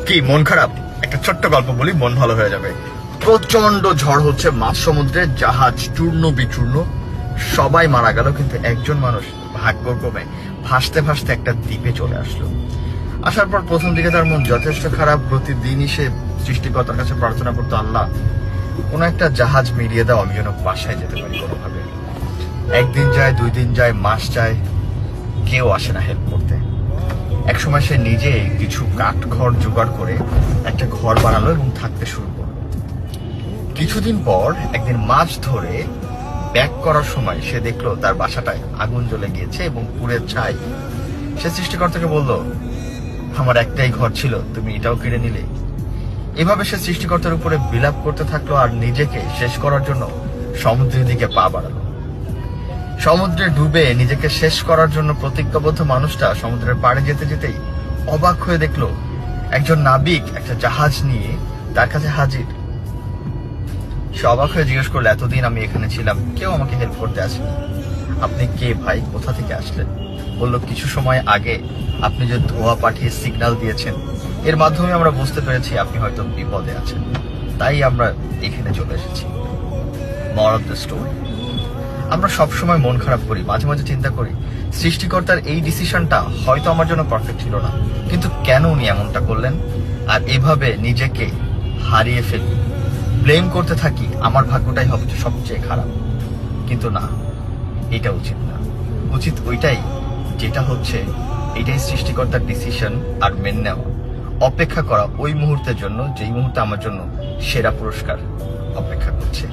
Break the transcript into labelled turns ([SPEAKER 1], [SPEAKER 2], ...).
[SPEAKER 1] কি মন খারাপ? একটা ছোট্ট গল্প বলি, মন ভালো হয়ে যাবে। প্রচন্ড ঝড় হচ্ছে, মাঝ সমুদ্রে জাহাজ চূর্ণ বিচূর্ণ, সবাই মারা গেল, কিন্তু একজন মানুষ ভাগ্যক্রমে ভাসতে ভাসতে একটা দ্বীপে চলে আসলো। আসার পর প্রথম দিকে তার মন যথেষ্ট খারাপ। প্রতিদিনই সে সৃষ্টিকর্তার কাছে প্রার্থনা করতো, আল্লাহ কোনো একটা জাহাজ মিলিয়ে দাও, আমি যেন বাসায় যেতে পারি কোনোভাবে। একদিন যায়, 2 দিন যায়, মাস যায়, কেউ আসে না হেল্প করতে। একসময় সে নিজে কিছু কাঠ খড় জোগাড় করে একটা ঘর বানালো এবং থাকতে শুরু করলো। কিছুদিন পর একদিন মাছ ধরে ব্যাক করার সময় সে দেখলো তার বাসাটায় আগুন জ্বলে গিয়েছে এবং পুড়ে ছাই। সে সৃষ্টিকর্তাকে বলল, আমার একটাই ঘর ছিল, তুমি এটাও কেড়ে নিলে। এভাবে সে সৃষ্টিকর্তার উপরে বিলাপ করতে থাকলো আর নিজেকে শেষ করার জন্য সমুদ্রের দিকে পা বাড়ালো। সমুদ্রে ডুবে নিজেকে শেষ করার জন্য প্রতিজ্ঞাবদ্ধ মানুষটা সমুদ্রের পাড়ে যেতে যেতেই অবাক হয়ে দেখলো একজন নাবিক একটা জাহাজ নিয়ে তার কাছে হাজির। সে অবাক হয়ে জিজ্ঞেস করলো, এতদিন আমি এখানে ছিলাম, কেউ আমাকে হেল্প করতে আসেনি, আপনি কে ভাই, কোথা থেকে আসলেন? বললো, কিছু সময় আগে আপনি যে ধোঁয়া পাঠিয়ে সিগন্যাল দিয়েছেন, এর মাধ্যমে আমরা বুঝতে পেরেছি আপনি হয়তো বিপদে আছেন, তাই আমরা এখানে চলে এসেছি। মোরাল অফ দ্য স্টোরি, আমরা সবসময় মন খারাপ করি, মাঝে মাঝে চিন্তা করি সৃষ্টিকর্তার এই ডিসিশনটা হয়তো আমার জন্য পারফেক্ট ছিল না, কিন্তু কেন উনি এমনটা করলেন? আর এভাবে নিজেকে হারিয়ে ফেলি, ব্লেম করতে থাকি, আমার ভাগ্যটাই হবে সবচেয়ে খারাপ। কিন্তু না, এটা উচিত না। উচিত ওইটাই যেটা হচ্ছে, এটাই সৃষ্টিকর্তার ডিসিশন, আর মেনে নেওয়া, অপেক্ষা করা ওই মুহূর্তের জন্য যেই মুহূর্তে আমার জন্য সেরা পুরস্কার অপেক্ষা করছে।